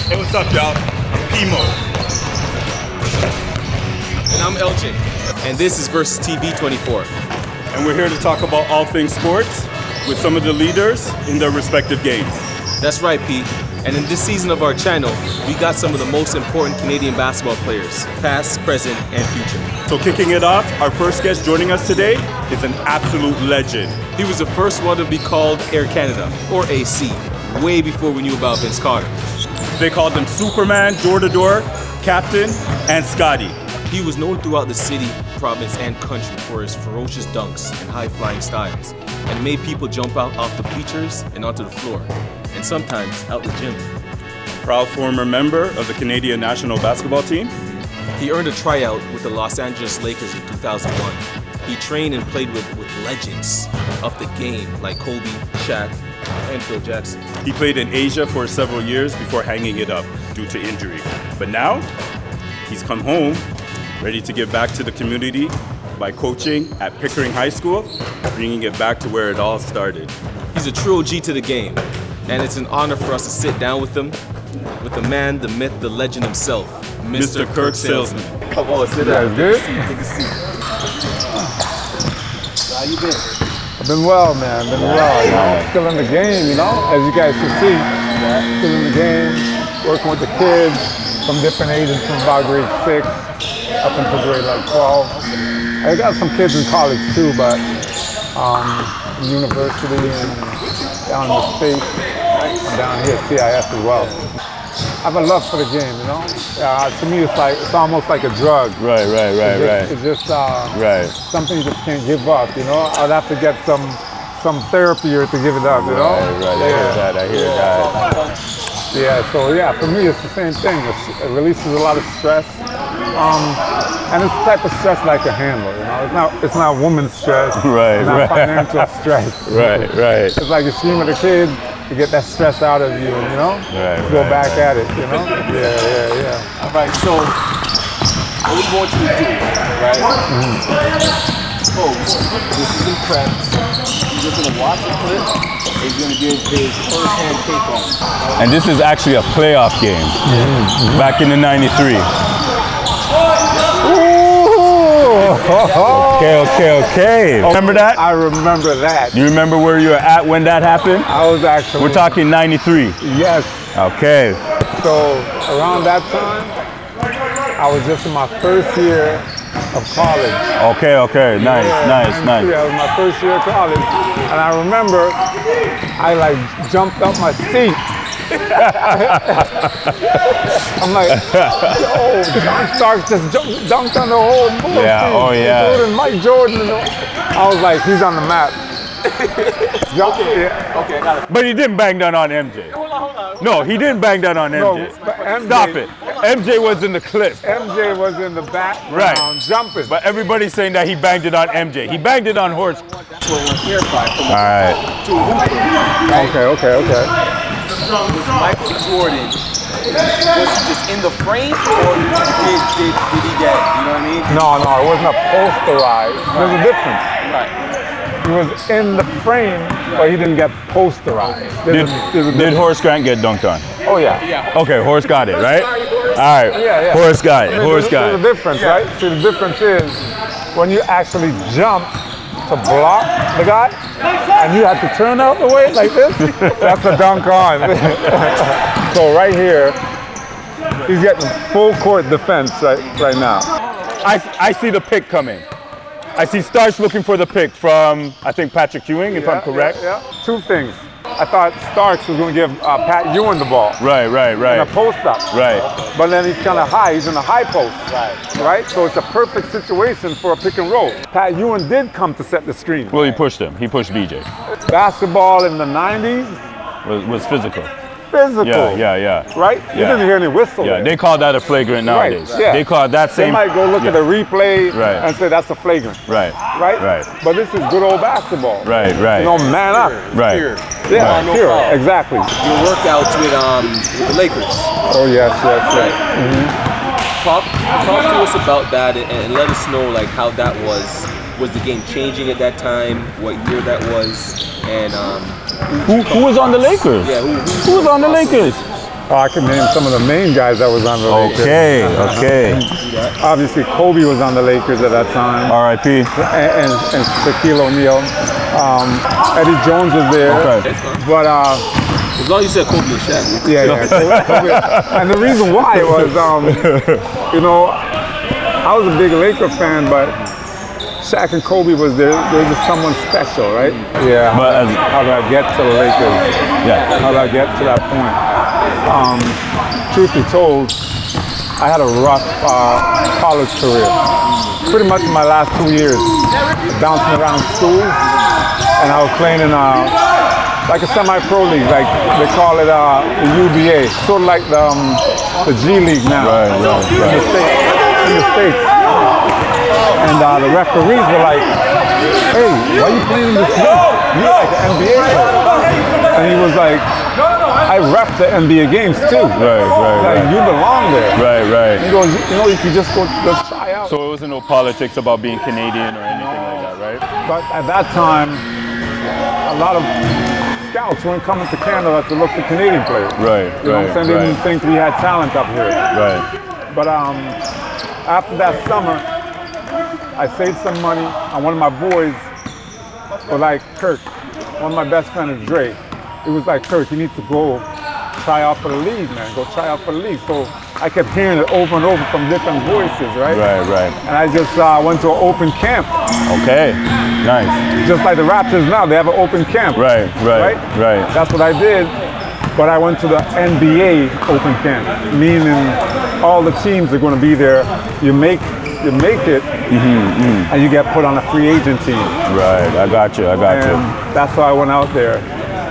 Hey, what's up, y'all? I'm Pimo. And I'm LJ. And this is Versus TV 24. And we're here to talk about all things sports with some of the leaders in their respective games. That's right, Pete. And in this season of our channel, we got some of the most important Canadian basketball players, past, present, and future. So kicking it off, our first guest joining us today is an absolute legend. He was the first one to be called Air Canada, or AC, way before we knew about Vince Carter. They called him Superman, door-to-door, Captain, and Scotty. He was known throughout the city, province, and country for his ferocious dunks and high-flying styles, and made people jump out off the bleachers and onto the floor, and sometimes out the gym. Proud former member of the Canadian national basketball team. He earned a tryout with the Los Angeles Lakers in 2001. He trained and played with legends of the game like Kobe, SHAQ, and Phil Jackson. He played in Asia for several years before hanging it up due to injury. But now, he's come home, ready to give back to the community by coaching at Pickering High School, bringing it back to where it all started. He's a true OG to the game, and it's an honor for us to sit down with him, with the man, the myth, the legend himself, Mr. Kirk Salesman. Come on, sit down. Good? Take a seat. How you been? I've been well, man. Been well, you know. Still in the game, you know, as you guys can see. Still in the game, working with the kids from different ages, from about grade 6 up until grade like 12. I got some kids in college too, but university and down in the States, and down here at CIS as well. I have a love for the game, you know. To me, it's almost like a drug. Right. It's just something you just can't give up, you know. I'd have to get some therapy or to give it up, you know. Right. I hear that. Yeah. So for me, it's the same thing. It releases a lot of stress, and it's the type of stress that I can handle. You know, it's not woman's stress. Right. It's not financial stress. Right. It's like you're screaming at a kid to get that stress out of you, you know? Go back at it, you know? Yeah. All right, so what we want you to do, right? Folks, this is in prep. You're just gonna watch the clip and you're gonna give his first-hand take on it. And this is actually a playoff game back in the '93. Okay. Remember that? I remember that. You remember where you were at when that happened? I was actually... We're talking '93. Yes. Okay. So around that time, I was just in my first year of college. Okay. Nice. Yeah, it was my first year of college. And I remember I like jumped up my seat. I'm like, yo, John Starks just dunked on the whole Bulls team. Oh yeah. Jordan, Mike Jordan. I was like, he's on the map. Okay, got it. But he didn't bang that on MJ. Hold on. No, he didn't bang that on MJ. No, but MJ, Stop it. MJ was in the clip. MJ was in the background jumping. But everybody's saying that he banged it on MJ. He banged it on Horse. That's what we're here for. All right. Okay. Was Michael Jordan, was he just in the frame or did he get, you know what I mean? No, it wasn't a posterized. There's a difference. Right. He was in the frame, but he didn't get posterized. Did Horace Grant get dunked on? Oh yeah. Okay, Horace got it, right? All right. Yeah. Horace got it. Horace got There's it. a difference, right? See, the difference is when you actually jump to block the guy, and you have to turn out the way like this, that's a dunk on. So right here, he's getting full court defense right now. I see the pick coming. I see Starks looking for the pick from, I think, Patrick Ewing, if I'm correct. Yeah. Two things. I thought Starks was going to give Pat Ewing the ball. Right. In a post up. Right. But then he's kind of high. He's in the high post. Right. So it's a perfect situation for a pick and roll. Pat Ewing did come to set the screen. Well, he pushed him. He pushed BJ. Basketball in the 90s was physical. Yeah. Right? You didn't hear any whistle. Yeah, they call that a flagrant nowadays. Right. Yeah. They call that same. They might go look at the replay and say that's a flagrant. Right. But this is good old basketball. Right. You know, man up. Right. Yeah, pure. Exactly. Your workouts with the Lakers. Oh yes. Right. Talk to us about that and let us know like how that was. Was the game changing at that time? What year that was? And who was on the Lakers? Yeah, who was on the Lakers? Oh, I can name some of the main guys that was on the Lakers. Okay. Obviously, Kobe was on the Lakers at that time. R.I.P. And Shaquille O'Neal. Eddie Jones was there. Okay. But As long as you said Kobe and Shaq. yeah. Kobe. And the reason why was, you know, I was a big Laker fan, but Shaq and Kobe was there. There was someone special, right? Yeah. But how did I get to the Lakers? yeah. How did I get to that point? Truth be told, I had a rough college career. Pretty much my last 2 years, bouncing around schools, and I was playing in like a semi-pro league, like they call it the UBA, sort of like the G League now. Right. In the States. And the referees were like, "Hey, why are you playing in this league? You're like an NBA player." And he was like, "I ref the NBA games too. Like you belong there." Right. He goes, "You know, you could just go try out." So it wasn't no politics about being Canadian or anything like that, right? But at that time, a lot of scouts weren't coming to Canada to look for Canadian players. Right. You know what I'm saying? They didn't think we had talent up here. Right. But after that summer, I saved some money, and one of my boys was like, "Kirk," one of my best friends is Dre. It was like, "Kirk, you need to go try out for the league, man. Go try out for the league." So I kept hearing it over and over from different voices, right? Right. And I just went to an open camp. Okay. Nice. Just like the Raptors now, they have an open camp. Right. That's what I did. But I went to the NBA open camp, meaning all the teams are going to be there. You make it, and you get put on a free agent team. Right. I got you. And that's why I went out there.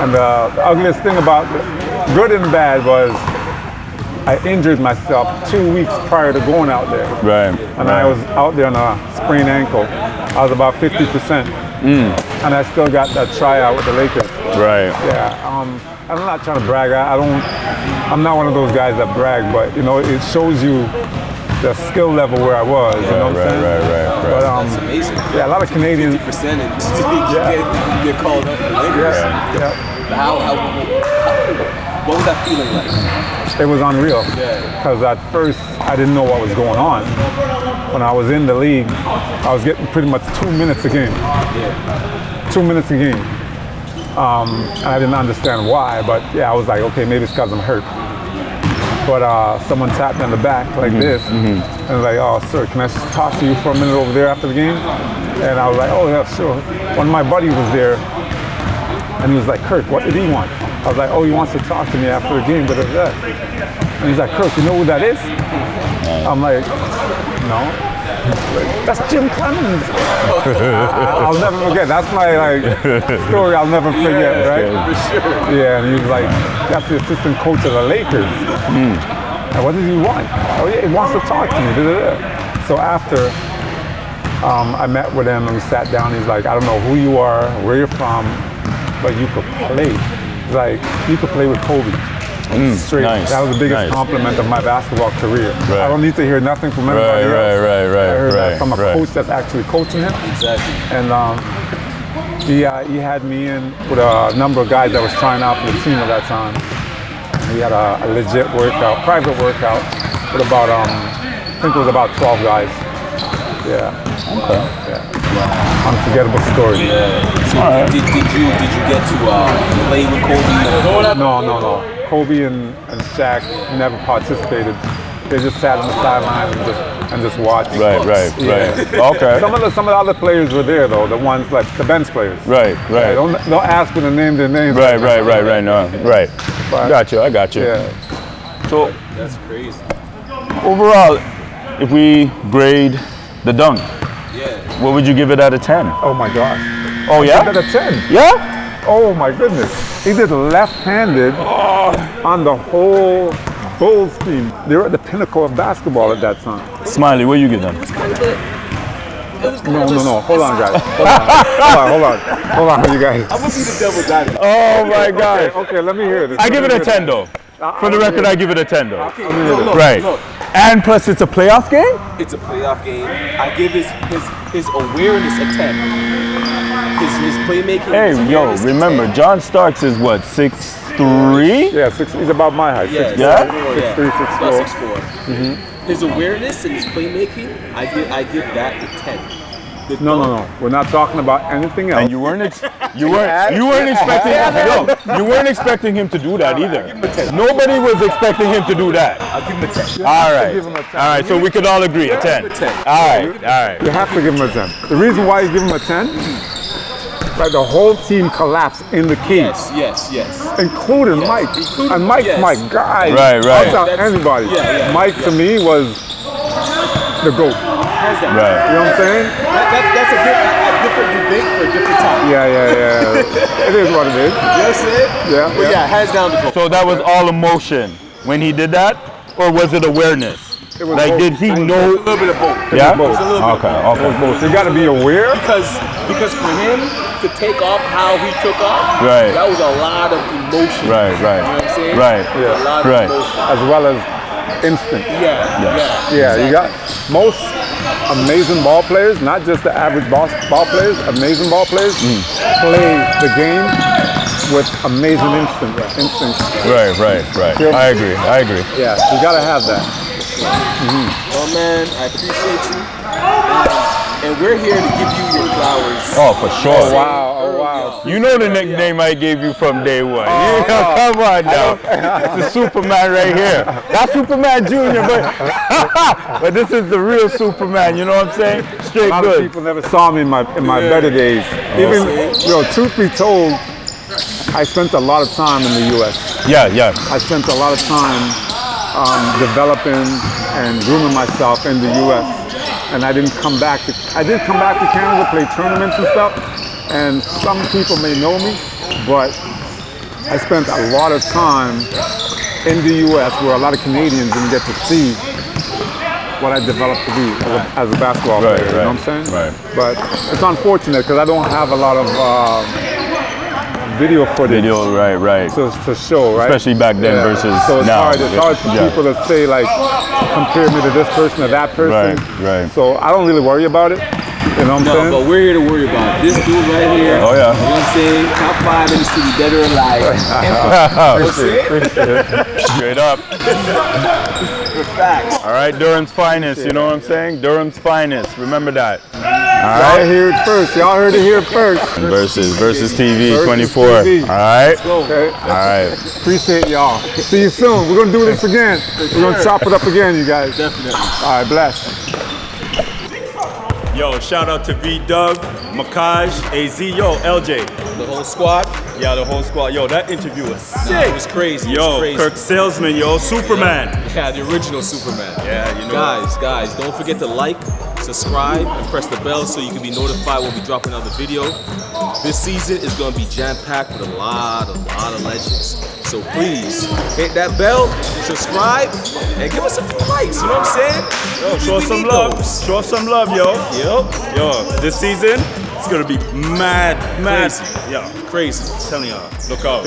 And the ugliest thing about good and bad was I injured myself 2 weeks prior to going out there. Right. And I was out there on a sprained ankle. I was about 50%. And I still got that tryout with the Lakers. Right. Yeah. I'm not trying to brag. I'm not one of those guys that brag, but you know, it shows you the skill level where I was. You know what I'm saying? Right. But That's amazing. yeah, a lot of Canadians. 50% and you get called up for the Lakers. Yeah. What was that feeling like? It was unreal. Yeah. Because at first I didn't know what was going on. When I was in the league, I was getting pretty much 2 minutes a game. Yeah. 2 minutes a game. And I didn't understand why, but yeah, I was like, okay, maybe it's because I'm hurt. But someone tapped me on the back like this, and was like, "Oh, sir, can I talk to you for a minute over there after the game?" And I was like, "Oh, yeah, sure." One of my buddies was there, and he was like, "Kirk, what did he want?" I was like, "Oh, he wants to talk to me after the game, blah, blah, blah." And he's like, "Kirk, you know who that is?" I'm like, "No." That's Jim Cleamons. I'll never forget. That's my story I'll never forget, right? For sure. Yeah, and he was like, "That's the assistant coach of the Lakers." And what does he want? "Oh yeah, he wants to talk to me." So after I met with him and we sat down, he's like, "I don't know who you are, where you're from, but you could play. He's like, you could play with Kobe." Straight. Nice. That was the biggest compliment of my basketball career. Right. I don't need to hear nothing from anybody else. I heard that from a coach that's actually coaching him. Exactly. And he had me in with a number of guys that was trying out for the team at that time. We had a legit workout, private workout, with about I think it was about 12 guys. Yeah. Okay. Yeah. Unforgettable story. So did you get to play with Kobe? No. Kobe and Shaq never participated. They just sat on the sideline and just watched. Right. Okay. Some of the other players were there though. The ones like the bench players. Right. Yeah, don't ask me to name their names. Right. No. Right. But, I got you. Yeah. So That's crazy. overall, if we grade the dunk, Yeah. what would you give it out of 10? Oh my gosh. Oh yeah? Give it a 10. Yeah? Oh my goodness. He did left-handed on the whole Bulls team. They were at the pinnacle of basketball at that time. Smiley, what you give them? No. Hold on, guys. Hold on, you guys. I'm gonna be the devil's advocate. Oh my God. Okay, let me hear this. I give it a 10 though. For the record, I give it a 10 though. Okay, look, Right. look. And plus it's a playoff game? It's a playoff game. I give his awareness a 10. His playmaking. Hey, his yo, awareness a remember, 10. John Starks is what, 6'3", 6'3"? Yeah, he's about my height. Yeah, 6'4", yeah. 6'3", About 6'4". 6'4". His awareness and his playmaking, I give that a 10. No. We're not talking about anything else. And you weren't expecting you weren't expecting him to do that either. Nobody was expecting him to do that. I'll give him a 10. All right. give him a 10. All right, so we could all agree a 10. A 10. All right. You have to give him a 10. The reason why you give him a 10, like the whole team collapsed in the key, Yes. including Mike. And Mike's my guy. Right. I'll tell anybody. Mike to me was the GOAT. Hands down. Right. You know what I'm saying? That's a different debate for a different time. Yeah. It is what it is. You know what I'm saying? Yeah. But yeah, hands down the GOAT. So that was all emotion when he did that, or was it awareness? It was Like, both. did he know? A little bit of both. Yeah. both. Okay. So you got to be aware. Because for him to take off how he took off, Right. that was a lot of emotion. Right. You know what I'm saying? Right. A lot of Right. emotion. As well as instinct. Yeah. Yeah, you got most amazing ball players, not just the average ball players, amazing ball players play the game with amazing instincts. Right. Yeah. I agree. Yeah, you gotta have that. Well, man, I appreciate you. And we're here to give you your flowers. Oh, for sure. Oh wow. You know the nickname I gave you from day one. Come on now. It's the Superman right here. That's Superman Jr., but this is the real Superman, you know what I'm saying? Straight A lot of good. people never saw me in my better days. Even, truth be told, I spent a lot of time in the U.S. Yeah. I spent a lot of time developing and grooming myself in the U.S. And I did come back to Canada, play tournaments and stuff. And some people may know me, but I spent a lot of time in the U.S. where a lot of Canadians didn't get to see what I developed to be as a basketball player. You know what I'm saying? Right. But it's unfortunate because I don't have a lot of video footage Right. to show, right? Especially back then versus so it's now. It's hard for people to say, like, compare me to this person or that person. Right. So I don't really worry about it. You know what I'm saying? But we're here to worry about this dude right here. Oh, yeah. You know what I'm saying? Top 5 in the city, dead or alive. Straight up. Facts. All right, Durham's finest, you know what I'm saying? Durham's finest, remember that. All Y'all right. hear it first. Y'all heard it here first. Versus TV Versus 24. TV. All right. Okay. All right. Appreciate y'all. See you soon. We're gonna do this again. We're gonna chop it up again, you guys. Definitely. All right, bless. Yo, shout out to V-Dub, Makaj, AZ, yo, LJ. The whole squad. Yeah, the whole squad. Yo, that interview was sick. It was crazy. Yo, Kirk Salesman, yo, Superman. Yeah, the original Superman. Yeah, you know. Guys, don't forget to like, subscribe, and press the bell so you can be notified when we drop another video. This season is gonna be jam-packed with a lot of legends. So please hit that bell, subscribe, and give us a few likes. You know what I'm saying? Yo, show us some love. Show us some love, yo. Yep. Yo, this season, it's gonna be mad. Crazy. Yo, Crazy. I'm telling y'all, look out.